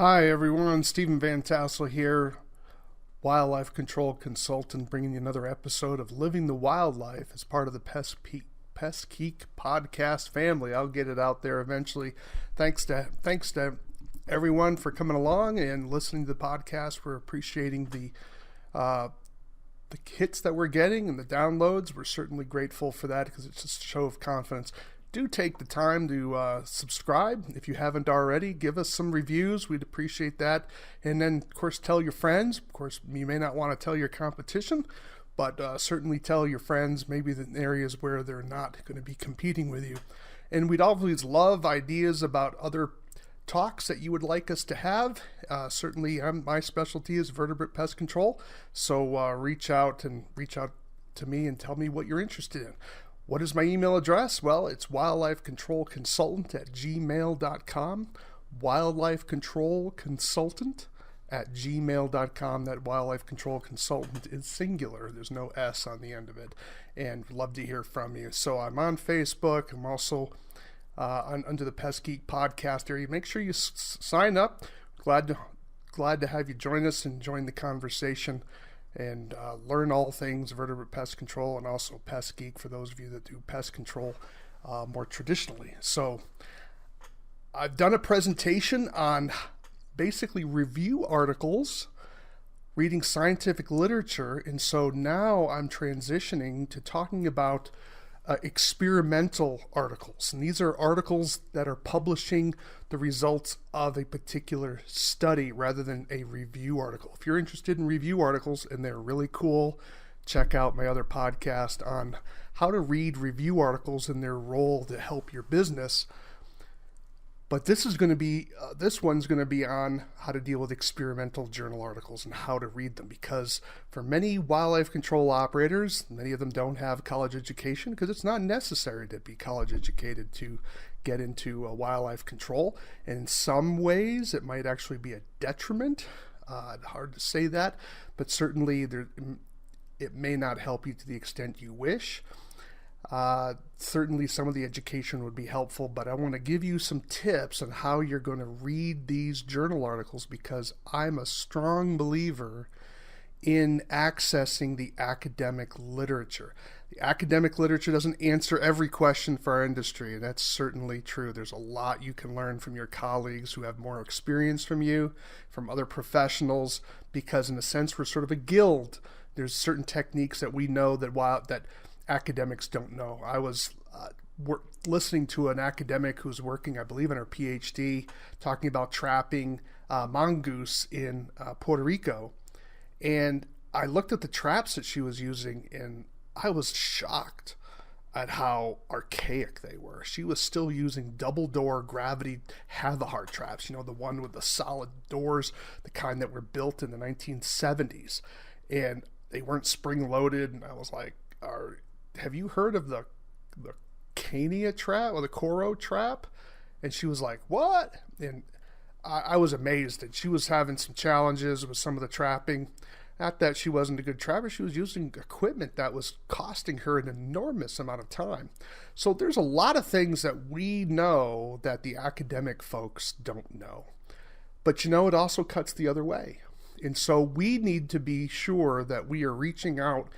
Hi everyone, Stephen Van Tassel here, wildlife control consultant, bringing you another episode of Living the Wildlife as part of the Pest Geek podcast family. I'll get it out there eventually. Thanks to everyone for coming along and listening to the podcast. We're appreciating the hits that we're getting and the downloads. We're certainly grateful for that because it's just a show of confidence. Do take the time to subscribe. If you haven't already, give us some reviews. We'd appreciate that. And then, of course, tell your friends. Of course, you may not want to tell your competition, but certainly tell your friends, maybe in areas where they're not going to be competing with you. And we'd always love ideas about other talks that you would like us to have. Certainly, my specialty is vertebrate pest control. So reach out to me and tell me what you're interested in. What is my email address? Well, it's wildlifecontrolconsultant@gmail.com. Wildlifecontrolconsultant@gmail.com. That wildlife control consultant is singular. There's no S on the end of it. And we'd love to hear from you. So I'm on Facebook. I'm also under the Pest Geek podcast area. Make sure you sign up. Glad to have you join us and join the conversation and learn all things vertebrate pest control and also Pest Geek for those of you that do pest control more traditionally. So I've done a presentation on basically review articles, reading scientific literature, and so now I'm transitioning to talking about experimental articles. And these are articles that are publishing the results of a particular study rather than a review article. If you're interested in review articles and they're really cool, check out my other podcast on how to read review articles and their role to help your business. But this one's going to be on how to deal with experimental journal articles and how to read them, because for many wildlife control operators, many of them don't have college education because it's not necessary to be college educated to get into wildlife control. And in some ways, it might actually be a detriment. Hard to say that, but certainly it may not help you to the extent you wish. Certainly some of the education would be helpful, but I want to give you some tips on how you're going to read these journal articles, because I'm a strong believer in accessing the academic literature. The academic literature doesn't answer every question for our industry, and that's certainly true. There's a lot you can learn from your colleagues who have more experience from you, from other professionals, because in a sense we're sort of a guild. There's certain techniques that we know that academics don't know. I was listening to an academic who's working, I believe, on her PhD, talking about trapping mongoose in Puerto Rico. And I looked at the traps that she was using, and I was shocked at how archaic they were. She was still using double door gravity Havahart traps, the one with the solid doors, the kind that were built in the 1970s. And they weren't spring loaded. And I was like, have you heard of the Cania trap or the Coro trap? And she was like, what? And I was amazed that she was having some challenges with some of the trapping. Not that she wasn't a good trapper, she was using equipment that was costing her an enormous amount of time. So there's a lot of things that we know that the academic folks don't know. But it also cuts the other way. And so we need to be sure that we are reaching out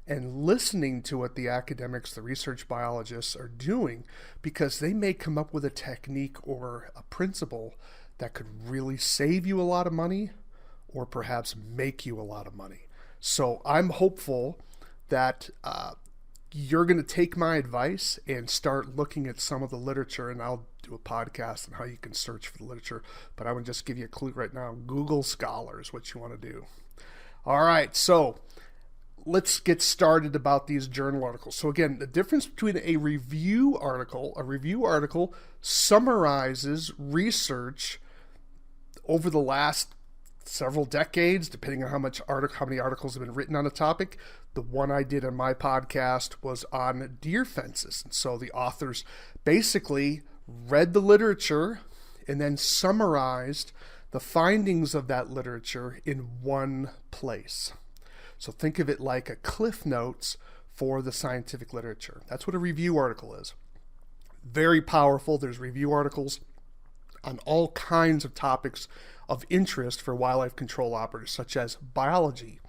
and listening to what the academics, the research biologists are doing, because they may come up with a technique or a principle that could really save you a lot of money or perhaps make you a lot of money. So I'm hopeful that you're going to take my advice and start looking at some of the literature, and I'll do a podcast on how you can search for the literature. But I would just give you a clue right now. Google Scholar is what you want to do. All right, so let's get started about these journal articles. So again, the difference between a review article summarizes research over the last several decades, depending on how many articles have been written on a topic. The one I did on my podcast was on deer fences. And so the authors basically read the literature and then summarized the findings of that literature in one place. So think of it like a Cliff Notes for the scientific literature. That's what a review article is. Very powerful. There's review articles on all kinds of topics of interest for wildlife control operators, such as biology.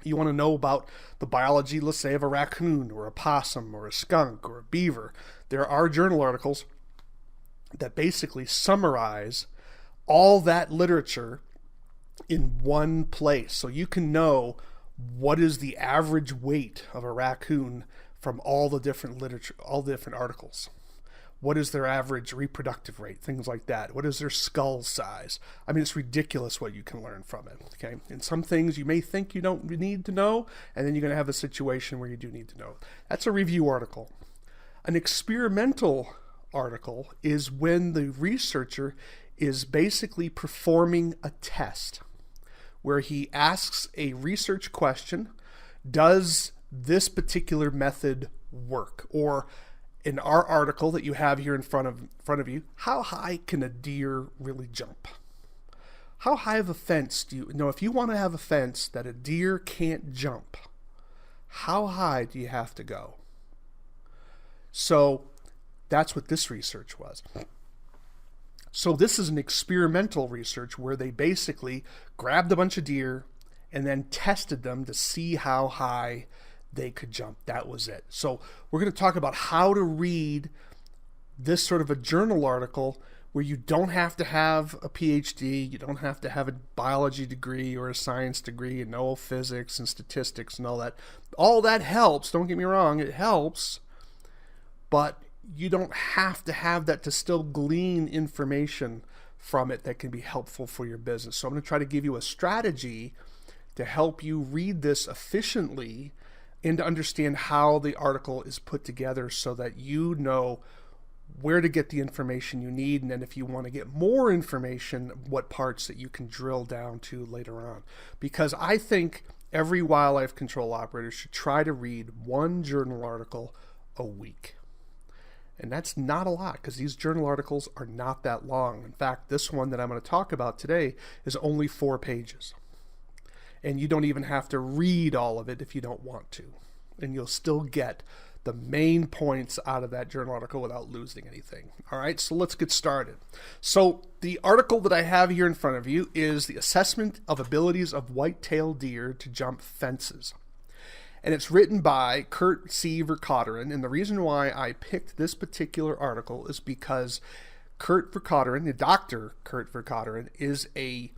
You want to know about the biology, let's say, of a raccoon or a possum or a skunk or a beaver. There are journal articles that basically summarize all that literature in one place, so you can know what is the average weight of a raccoon from all the different literature, all the different articles. What is their average reproductive rate? Things like that. What is their skull size? I mean, it's ridiculous what you can learn from it. Okay, and some things you may think you don't need to know, and then you're going to have a situation where you do need to know. That's a review article. An experimental article is when the researcher is basically performing a test where he asks a research question: does this particular method work? Or in our article that you have here in front of you, how high can a deer really jump? How high of a fence do you know? If you want to have a fence that a deer can't jump, how high do you have to go? So that's what this research was. So this is an experimental research where they basically grabbed a bunch of deer and then tested them to see how high they could jump. That was it. So we're going to talk about how to read this sort of a journal article where you don't have to have a PhD, you don't have to have a biology degree or a science degree and know physics and statistics and all that. All that helps, don't get me wrong, it helps, but you don't have to have that to still glean information from it that can be helpful for your business. So I'm going to try to give you a strategy to help you read this efficiently and to understand how the article is put together so that you know where to get the information you need, and then if you want to get more information, what parts that you can drill down to later on. Because I think every wildlife control operator should try to read one journal article a week. And that's not a lot, because these journal articles are not that long. In fact, this one that I'm going to talk about today is only 4 pages. And you don't even have to read all of it if you don't want to. And you'll still get the main points out of that journal article without losing anything. All right, so let's get started. So the article that I have here in front of you is the Assessment of Abilities of White-tailed Deer to Jump Fences. And it's written by Kurt C. Vercauteren. And the reason why I picked this particular article is because Kurt Vercauteren, the Dr. Kurt Vercauteren, is a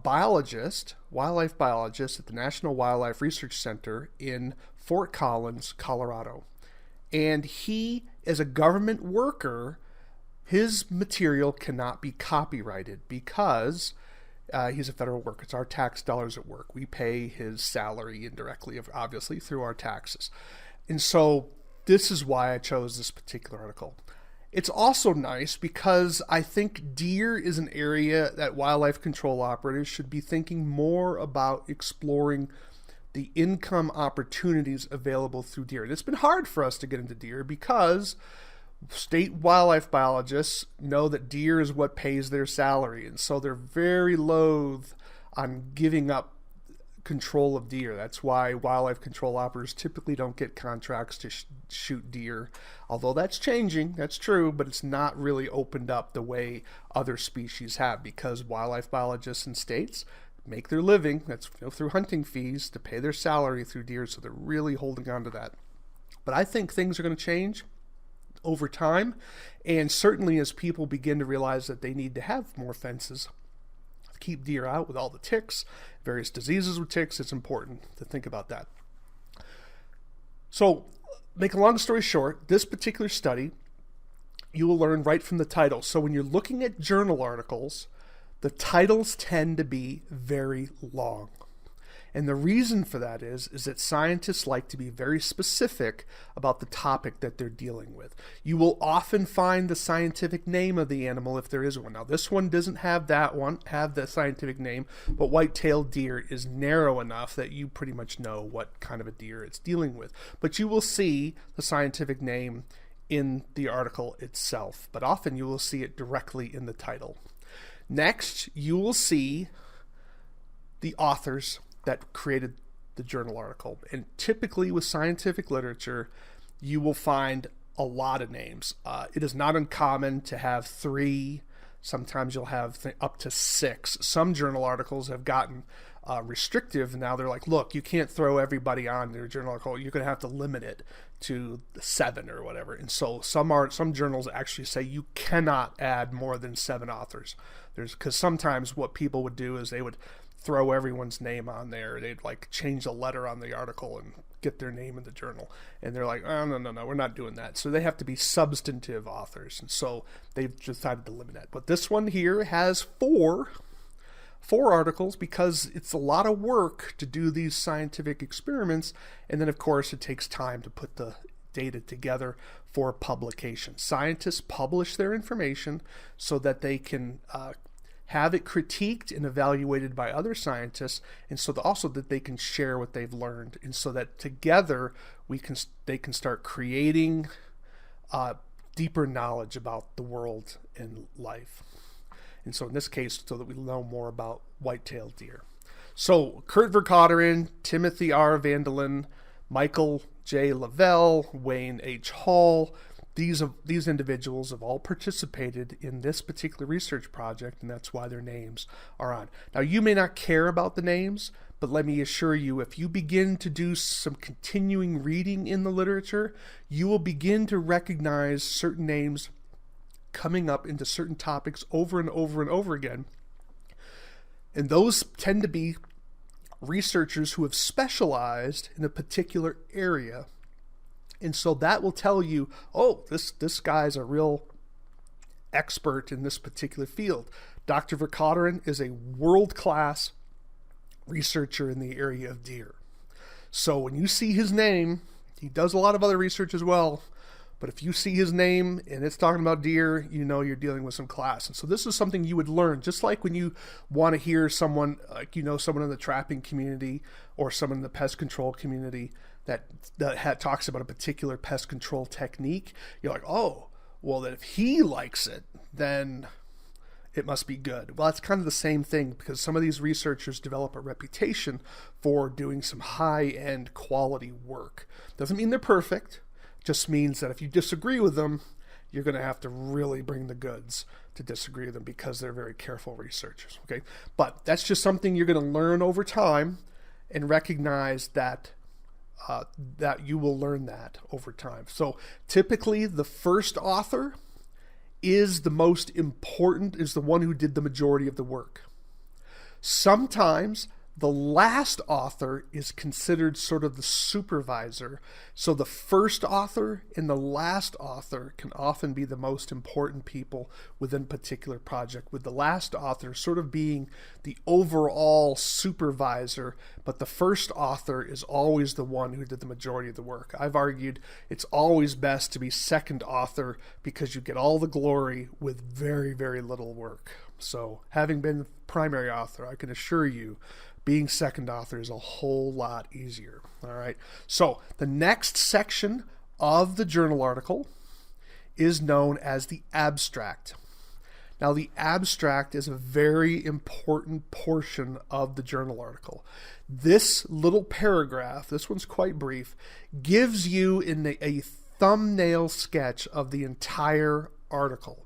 biologist, wildlife biologist at the National Wildlife Research Center in Fort Collins, Colorado. And he, as a government worker, his material cannot be copyrighted because he's a federal worker. It's our tax dollars at work. We pay his salary indirectly, obviously, through our taxes. And so this is why I chose this particular article. It's also nice because I think deer is an area that wildlife control operators should be thinking more about exploring the income opportunities available through deer. And it's been hard for us to get into deer because state wildlife biologists know that deer is what pays their salary. And so they're very loath on giving up control of deer. That's why wildlife control operators typically don't get contracts to shoot deer. Although that's changing, that's true, but it's not really opened up the way other species have, because wildlife biologists in states make their living, that's through hunting fees, to pay their salary through deer, so they're really holding on to that. But I think things are going to change over time, and certainly as people begin to realize that they need to have more fences to keep deer out with all the ticks, various diseases with ticks, it's important to think about that. So, make a long story short, this particular study, you will learn right from the title. So when you're looking at journal articles, the titles tend to be very long. And the reason for that is that scientists like to be very specific about the topic that they're dealing with. You will often find the scientific name of the animal if there is one. Now, this one doesn't have the scientific name, but white-tailed deer is narrow enough that you pretty much know what kind of a deer it's dealing with. But you will see the scientific name in the article itself, but often you will see it directly in the title. Next, you will see the authors that created the journal article. And typically with scientific literature, you will find a lot of names. It is not uncommon to have 3, Sometimes you'll have up to 6. Some journal articles have gotten restrictive. Now they're like, look, you can't throw everybody on your journal article. You're going to have to limit it to 7 or whatever. And so some journals actually say you cannot add more than 7 authors. Because sometimes what people would do is they would throw everyone's name on there. They'd like change a letter on the article and get their name in the journal. And they're like, oh, no, we're not doing that. So they have to be substantive authors. And so they've decided to limit that. But this one here has 4 articles because it's a lot of work to do these scientific experiments. And then, of course, it takes time to put the data together for publication. Scientists publish their information so that they can have it critiqued and evaluated by other scientists, and so also that they can share what they've learned, and so that together they can start creating deeper knowledge about the world and life. And so in this case, so that we know more about white-tailed deer. So Kurt Vercauteren, Timothy R. Vandalen, Michael J. Lavelle, Wayne H. Hall, these individuals have all participated in this particular research project, and that's why their names are on. Now, you may not care about the names, but let me assure you, if you begin to do some continuing reading in the literature, you will begin to recognize certain names coming up into certain topics over and over and over again. And those tend to be researchers who have specialized in a particular area. And so that will tell you, oh, this guy's a real expert in this particular field. Dr. Vercauteren is a world-class researcher in the area of deer. So when you see his name, he does a lot of other research as well, but if you see his name and it's talking about deer, you know you're dealing with some class. And so this is something you would learn, just like when you want to hear someone, like someone in the trapping community or someone in the pest control community that talks about a particular pest control technique. You're like, oh, well, then if he likes it, then it must be good. Well, it's kind of the same thing, because some of these researchers develop a reputation for doing some high-end quality work. Doesn't mean they're perfect. Just means that if you disagree with them, you're going to have to really bring the goods to disagree with them, because they're very careful researchers. Okay, but that's just something you're going to learn over time, and recognize that you will learn that over time. So typically the first author is the most important, is the one who did the majority of the work. Sometimes the last author is considered sort of the supervisor. So the first author and the last author can often be the most important people within a particular project, with the last author sort of being the overall supervisor, but the first author is always the one who did the majority of the work. I've argued it's always best to be second author, because you get all the glory with very, very little work. So having been primary author, I can assure you, being second author is a whole lot easier. All right. So the next section of the journal article is known as the abstract. Now, the abstract is a very important portion of the journal article. This little paragraph, this one's quite brief, gives you a thumbnail sketch of the entire article.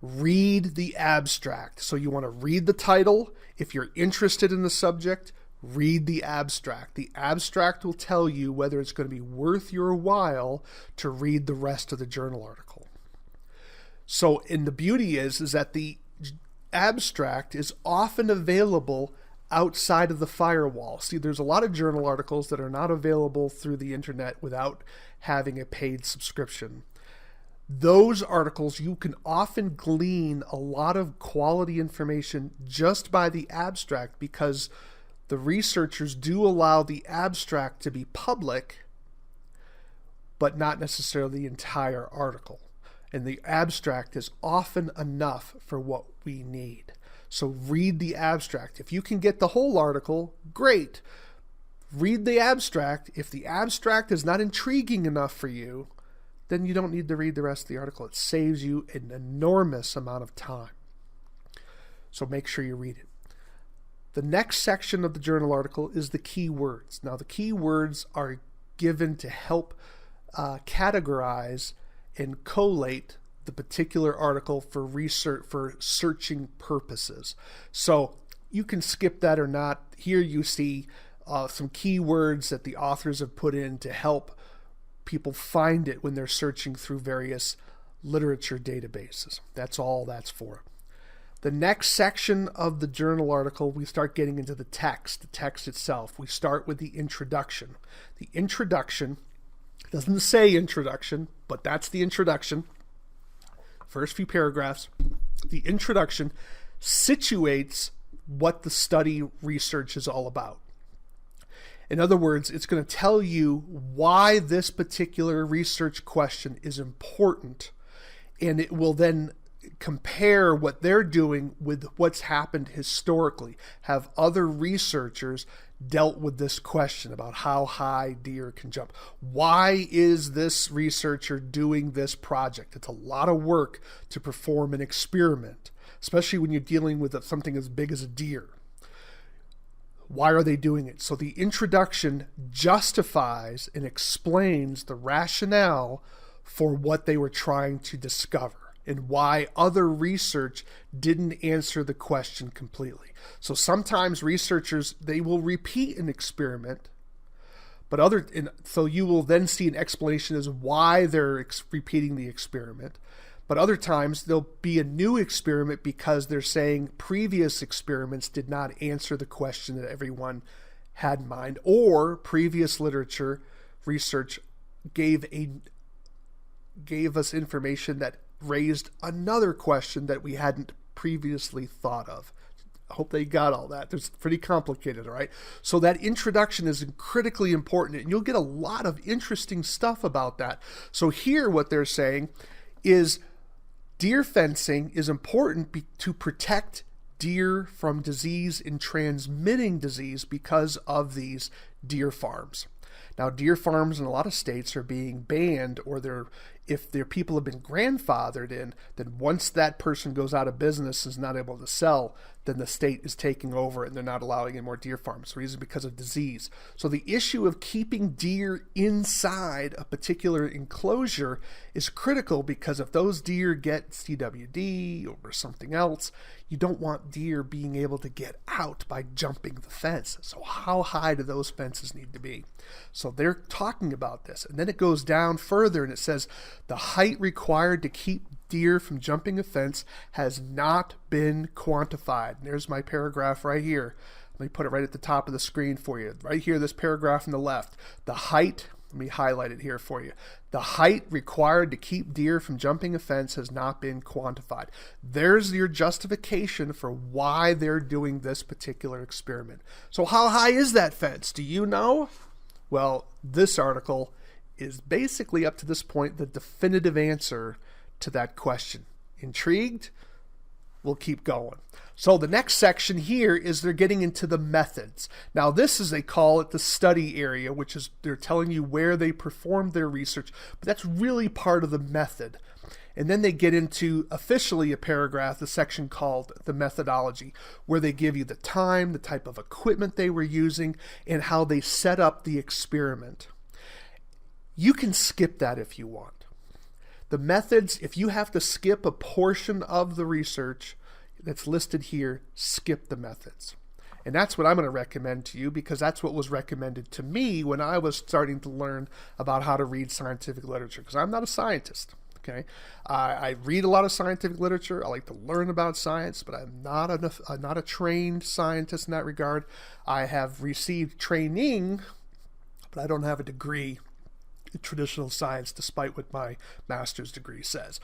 Read the abstract. So you want to read the title. If you're interested in the subject, read the abstract. The abstract will tell you whether it's going to be worth your while to read the rest of the journal article. So, and the beauty is that the abstract is often available outside of the firewall. See, there's a lot of journal articles that are not available through the internet without having a paid subscription. Those articles, you can often glean a lot of quality information just by the abstract, because the researchers do allow the abstract to be public, but not necessarily the entire article. And the abstract is often enough for what we need. So read the abstract. If you can get the whole article, great. Read the abstract. If the abstract is not intriguing enough for you, then you don't need to read the rest of the article. It saves you an enormous amount of time. So make sure you read it. The next section of the journal article is the keywords. Now, the keywords are given to help categorize and collate the particular article for research, for searching purposes. So you can skip that or not. Here you see some keywords that the authors have put in to help people find it when they're searching through various literature databases. That's all that's for. The next section of the journal article, we start getting into the text itself. We start with the introduction. The introduction doesn't say introduction, but that's the introduction. First few paragraphs. The introduction situates what the study research is all about. In other words, it's going to tell you why this particular research question is important, and it will then compare what they're doing with what's happened historically. Have other researchers dealt with this question about how high deer can jump? Why is this researcher doing this project? It's a lot of work to perform an experiment, especially when you're dealing with something as big as a deer. Why are they doing it? So the introduction justifies and explains the rationale for what they were trying to discover and why other research didn't answer the question completely. So sometimes researchers, they will repeat an experiment, so you will then see an explanation as why they're repeating the experiment. But other times there'll be a new experiment because they're saying previous experiments did not answer the question that everyone had in mind, or previous literature research gave us information that raised another question that we hadn't previously thought of. I hope they got all that. It's pretty complicated, all right? So that introduction is critically important, and you'll get a lot of interesting stuff about that. So here what they're saying is deer fencing is important to protect deer from disease and transmitting disease because of these deer farms. Now, deer farms in a lot of states are being banned, or if their people have been grandfathered in, then once that person goes out of business and is not able to sell, then the state is taking over and they're not allowing any more deer farms. The reason because of disease. So the issue of keeping deer inside a particular enclosure is critical, because if those deer get CWD or something else, you don't want deer being able to get out by jumping the fence. So how high do those fences need to be? So they're talking about this. And then it goes down further and it says the height required to keep deer from jumping a fence has not been quantified. And there's my paragraph right here. Let me put it right at the top of the screen for you. Right here, this paragraph on the left. The height, let me highlight it here for you. The height required to keep deer from jumping a fence has not been quantified. There's your justification for why they're doing this particular experiment. So how high is that fence? Do you know? Well, this article is basically up to this point the definitive answer to that question. Intrigued? We'll keep going. So the next section here is they're getting into the methods. Now this is, they call it the study area, which is they're telling you where they performed their research, but that's really part of the method. And then they get into officially a paragraph, the section called the methodology, where they give you the time, the type of equipment they were using, and how they set up the experiment. You can skip that if you want. The methods, if you have to skip a portion of the research that's listed here, skip the methods. And that's what I'm going to recommend to you, because that's what was recommended to me when I was starting to learn about how to read scientific literature, because I'm not a scientist. Okay, I read a lot of scientific literature. I like to learn about science, but I'm not a trained scientist in that regard. I have received training, but I don't have a degree in traditional science, despite what my master's degree says.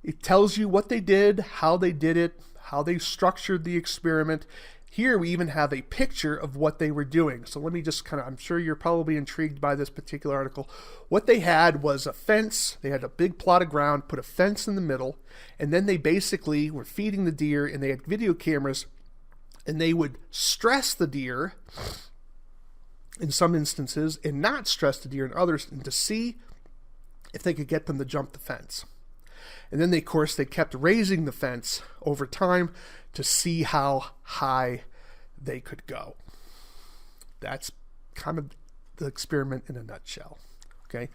It tells you what they did, how they did it, how they structured the experiment. Here we even have a picture of what they were doing. So let me just I'm sure you're probably intrigued by this particular article. What they had was a fence. They had a big plot of ground, put a fence in the middle, and then they basically were feeding the deer, and they had video cameras, and they would stress the deer in some instances and not stress the deer in others, and to see if they could get them to jump the fence. And then, of course, they kept raising the fence over time to see how high they could go. That's kind of the experiment in a nutshell. Okay,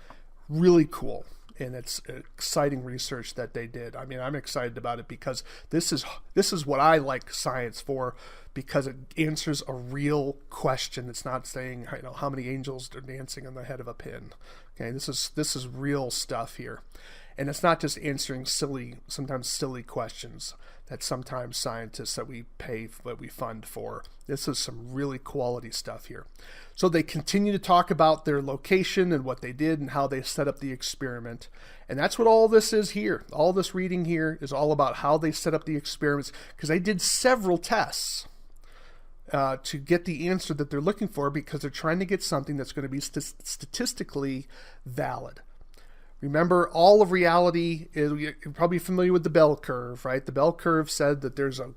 really cool. and it's exciting research that they did. I mean, I'm excited about it because this is what I like science for, because it answers a real question. It's not saying, how many angels are dancing on the head of a pin. Okay, this is real stuff here. And it's not just answering sometimes silly questions that sometimes scientists that we fund for. This is some really quality stuff here. So they continue to talk about their location and what they did and how they set up the experiment. And that's what all this is here. All this reading here is all about how they set up the experiments, because they did several tests to get the answer that they're looking for, because they're trying to get something that's going to be statistically valid. Remember, all of reality is, you're probably familiar with the bell curve, right? The bell curve said that there's a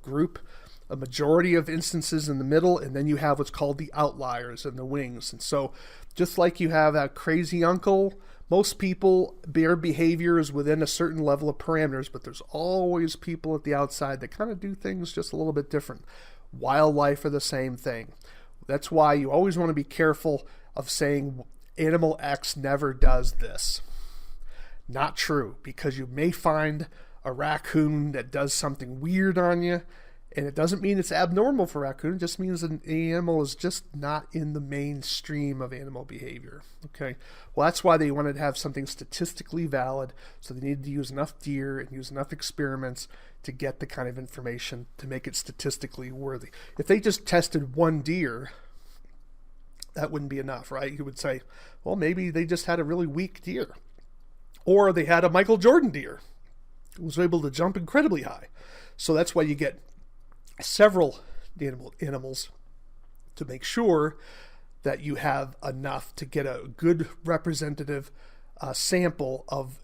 majority of instances in the middle, and then you have what's called the outliers and the wings. And so just like you have that crazy uncle, most people, their behavior is within a certain level of parameters, but there's always people at the outside that kind of do things just a little bit different. Wildlife are the same thing. That's why you always want to be careful of saying animal X never does this. Not true, because you may find a raccoon that does something weird on you, and it doesn't mean it's abnormal for raccoon. It just means an animal is just not in the mainstream of animal behavior. Okay, well, that's why they wanted to have something statistically valid, so they needed to use enough deer and use enough experiments to get the kind of information to make it statistically worthy. If they just tested one deer, that wouldn't be enough, right? You would say, well, maybe they just had a really weak deer. Or they had a Michael Jordan deer who was able to jump incredibly high. So that's why you get several animals to make sure that you have enough to get a good representative sample of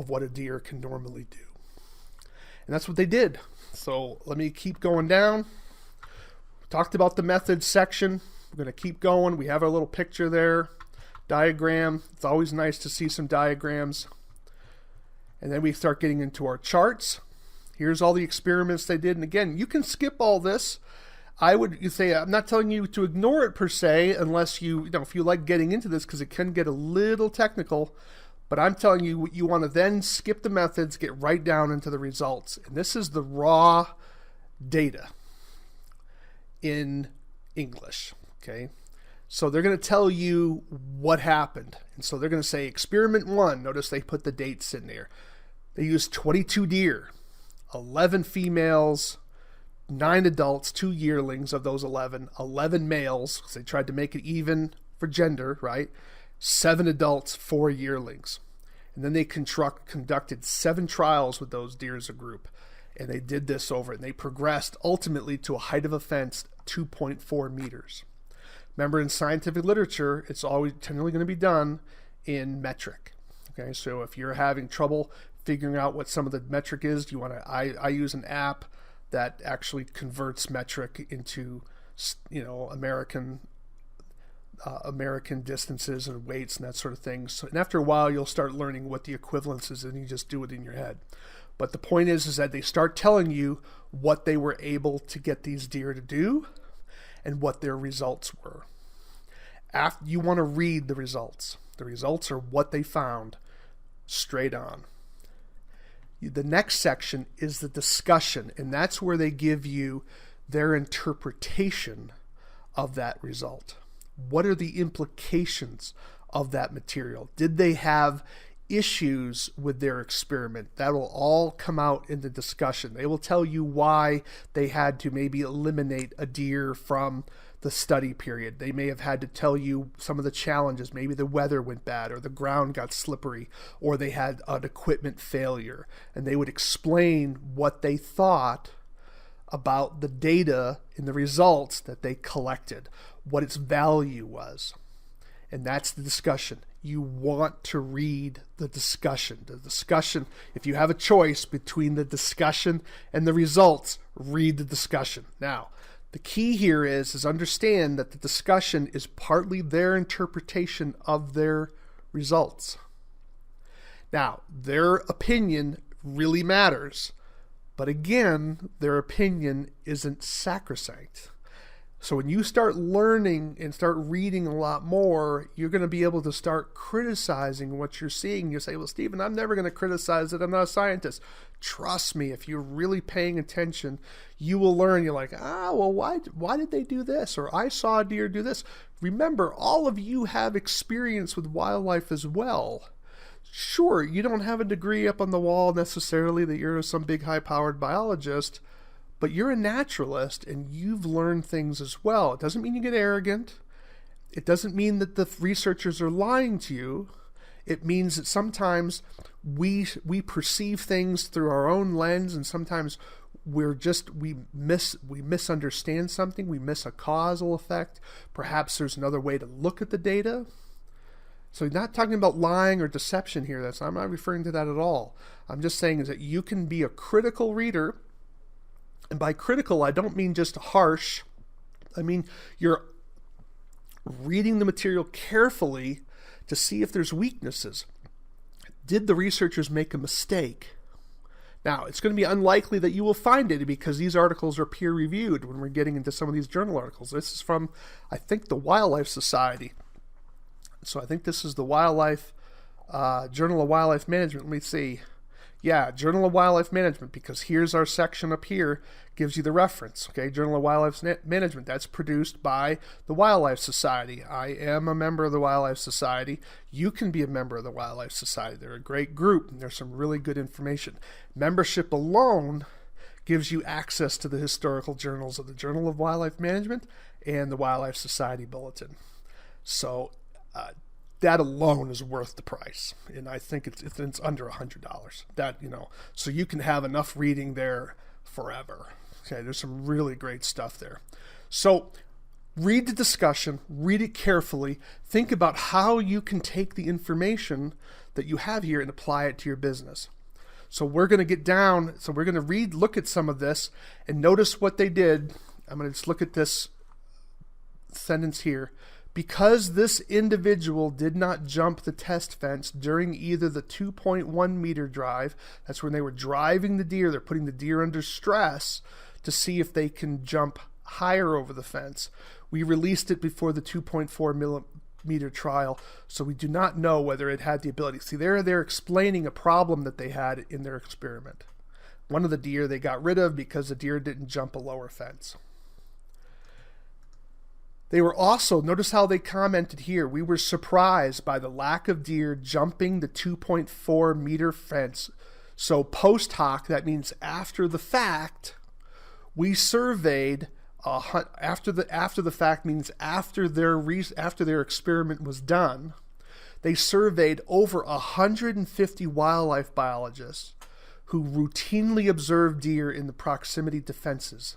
what a deer can normally do. And that's what they did. So let me keep going down. We talked about the methods section. We're going to keep going. We have our little picture there. Diagram. It's always nice to see some diagrams. And then we start getting into our charts. Here's all the experiments they did. And again, you can skip all this. You say, I'm not telling you to ignore it per se, unless if you like getting into this, because it can get a little technical. But I'm telling you, you want to then skip the methods, get right down into the results. And this is the raw data in English. Okay. So they're going to tell you what happened. And so they're going to say experiment 1. Notice they put the dates in there. They used 22 deer, 11 females, 9 adults, 2 yearlings of those 11 males, because they tried to make it even for gender, right? 7 adults, 4 yearlings. And then they conducted 7 trials with those deer as a group. And they did this and they progressed ultimately to a height of a fence 2.4 meters. Remember, in scientific literature, it's always generally going to be done in metric. Okay, so if you're having trouble figuring out what some of the metric is, I use an app that actually converts metric into, American distances and weights and that sort of thing. So, and after a while, you'll start learning what the equivalence is, and you just do it in your head. But the point is that they start telling you what they were able to get these deer to do and what their results were. After you want to read the results. The results are what they found, straight on. The next section is the discussion, and that's where they give you their interpretation of that result. What are the implications of that material? Did they have issues with their experiment? That will all come out in the discussion. They will tell you why they had to maybe eliminate a deer from the study period. They may have had to tell you some of the challenges. Maybe the weather went bad, or the ground got slippery, or they had an equipment failure. And they would explain what they thought about the data and the results that they collected, what its value was. And that's the discussion. You want to read the discussion. The discussion, if you have a choice between the discussion and the results, read the discussion. Now, the key here is understand that the discussion is partly their interpretation of their results. Now, their opinion really matters, but again, their opinion isn't sacrosanct. So when you start learning and start reading a lot more, you're going to be able to start criticizing what you're seeing. You say, well, Stephen, I'm never going to criticize it. I'm not a scientist. Trust me, if you're really paying attention, you will learn. You're like, well, why did they do this? Or I saw a deer do this. Remember, all of you have experience with wildlife as well. Sure, you don't have a degree up on the wall necessarily that you're some big high-powered biologist, but you're a naturalist and you've learned things as well. It doesn't mean you get arrogant. It doesn't mean that the researchers are lying to you. It means that sometimes we perceive things through our own lens, and sometimes we misunderstand something. We miss a causal effect. Perhaps there's another way to look at the data. So not talking about lying or deception here. I'm not referring to that at all. I'm just saying is that you can be a critical reader. And by critical, I don't mean just harsh. I mean, you're reading the material carefully to see if there's weaknesses. Did the researchers make a mistake? Now, it's going to be unlikely that you will find it because these articles are peer-reviewed when we're getting into some of these journal articles. This is from, I think, the Wildlife Society. So I think this is the Journal of Wildlife Management. Let me see. Yeah, Journal of Wildlife Management, because here's our section up here, gives you the reference. Okay, Journal of Wildlife Management. That's produced by the Wildlife Society. I am a member of the Wildlife Society. You can be a member of the Wildlife Society. They're a great group, and there's some really good information. Membership alone gives you access to the historical journals of the Journal of Wildlife Management and the Wildlife Society Bulletin. So that alone is worth the price, and I think it's under $100. So you can have enough reading there forever. Okay, there's some really great stuff there. So read the discussion, read it carefully, think about how you can take the information that you have here and apply it to your business. So we're going to get down, so we're going to look at some of this and notice what they did. I'm going to just look at this sentence here. Because this individual did not jump the test fence during either the 2.1 meter drive, that's when they were driving the deer, they're putting the deer under stress to see if they can jump higher over the fence. We released it before the 2.4 millimeter trial, so we do not know whether it had the ability. See, they're explaining a problem that they had in their experiment. One of the deer they got rid of because the deer didn't jump a lower fence. They were also, notice how they commented here, we were surprised by the lack of deer jumping the 2.4 meter fence. So post hoc, that means after the fact, we surveyed, after the fact means after their experiment was done, they surveyed over 150 wildlife biologists who routinely observed deer in the proximity to fences.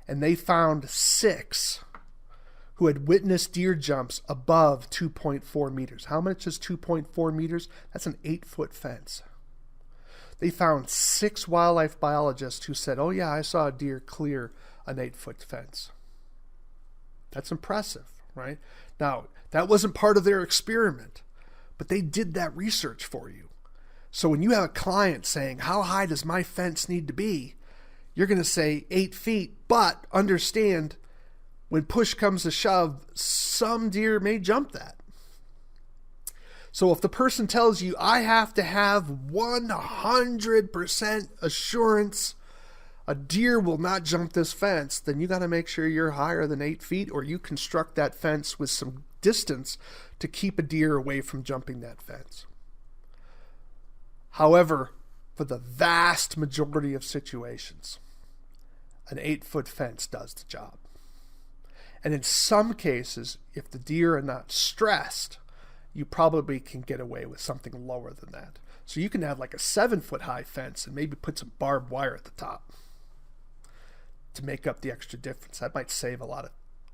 And they found 6 who had witnessed deer jumps above 2.4 meters. How much is 2.4 meters? That's an 8-foot fence. They found 6 wildlife biologists who said, oh yeah, I saw a deer clear an 8-foot fence. That's impressive, right? Now, that wasn't part of their experiment, but they did that research for you. So when you have a client saying, how high does my fence need to be? You're going to say 8 feet, but understand when push comes to shove, some deer may jump that. So if the person tells you, I have to have 100% assurance a deer will not jump this fence, then you got to make sure you're higher than 8 feet, or you construct that fence with some distance to keep a deer away from jumping that fence. However, for the vast majority of situations, an 8-foot fence does the job. And in some cases, if the deer are not stressed, you probably can get away with something lower than that. So you can have like a 7-foot high fence and maybe put some barbed wire at the top to make up the extra difference. That might save a lot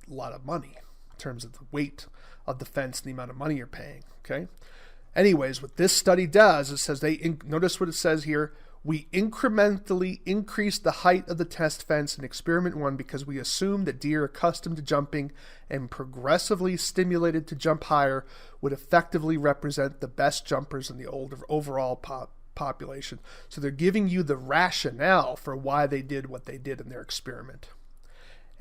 of money in terms of the weight of the fence and the amount of money you're paying. Okay. Anyways, what this study does, it says notice what it says here. We incrementally increased the height of the test fence in experiment 1 because we assumed that deer accustomed to jumping and progressively stimulated to jump higher would effectively represent the best jumpers in the overall population. So they're giving you the rationale for why they did what they did in their experiment.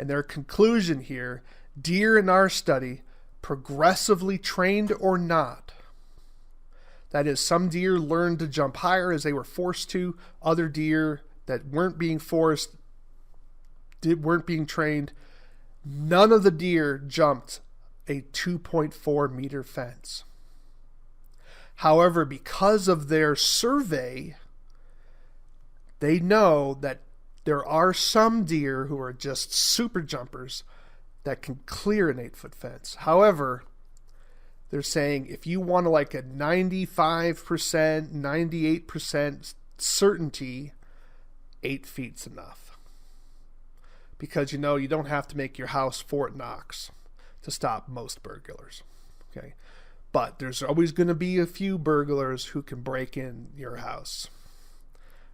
And their conclusion here, deer in our study, progressively trained or not, that is, some deer learned to jump higher as they were forced to, other deer that weren't being forced, weren't being trained, none of the deer jumped a 2.4 meter fence. However, because of their survey, they know that there are some deer who are just super jumpers that can clear an 8-foot fence. They're saying if you want like a 95%, 98% certainty, 8 feet's enough. Because you don't have to make your house Fort Knox to stop most burglars. Okay. But there's always going to be a few burglars who can break in your house.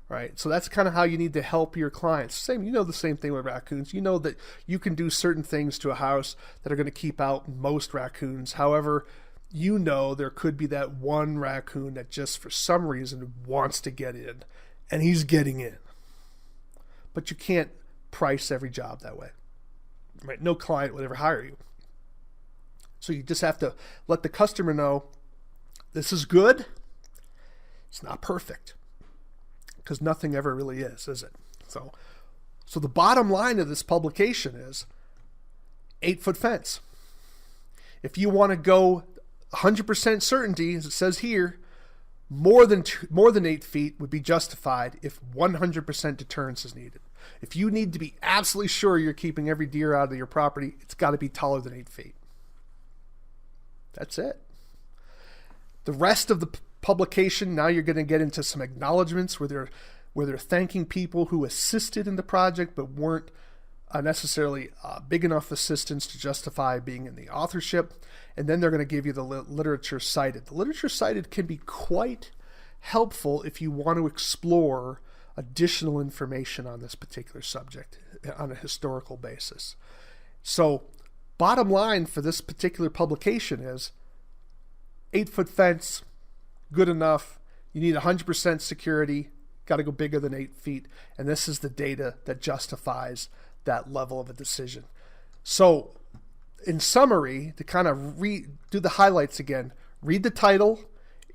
Right? So that's kind of how you need to help your clients. The same thing with raccoons. You know that you can do certain things to a house that are going to keep out most raccoons. However, there could be that one raccoon that just for some reason wants to get in, and he's getting in. But you can't price every job that way. Right? No client would ever hire you. So you just have to let the customer know this is good. It's not perfect. Because nothing ever really is it? So the bottom line of this publication is 8-foot fence. If you want to go 100% certainty, as it says here, more than 8 feet would be justified if 100% deterrence is needed. If you need to be absolutely sure you're keeping every deer out of your property, it's got to be taller than 8 feet. That's it. The rest of the publication, now you're going to get into some acknowledgments where they're thanking people who assisted in the project but weren't necessarily big enough assistance to justify being in the authorship. And then they're going to give you the literature cited. The literature cited can be quite helpful if you want to explore additional information on this particular subject on a historical basis. So bottom line for this particular publication is 8-foot fence, good enough. You need 100% security. Got to go bigger than 8 feet. And this is the data that justifies that level of a decision. So in summary, to kind of do the highlights again, read the title.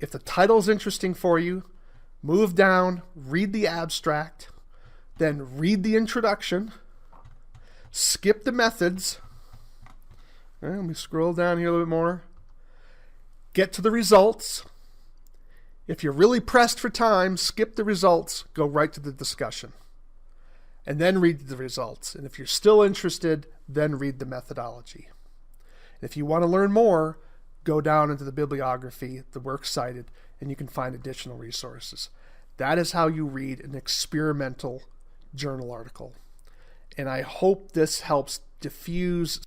If the title is interesting for you, move down, read the abstract, then read the introduction, skip the methods. All right, let me scroll down here a little bit more. Get to the results. If you're really pressed for time, skip the results, go right to the discussion. And then read the results. And if you're still interested, then read the methodology. And if you want to learn more, go down into the bibliography, the works cited, and you can find additional resources. That is how you read an experimental journal article. And I hope this helps diffuse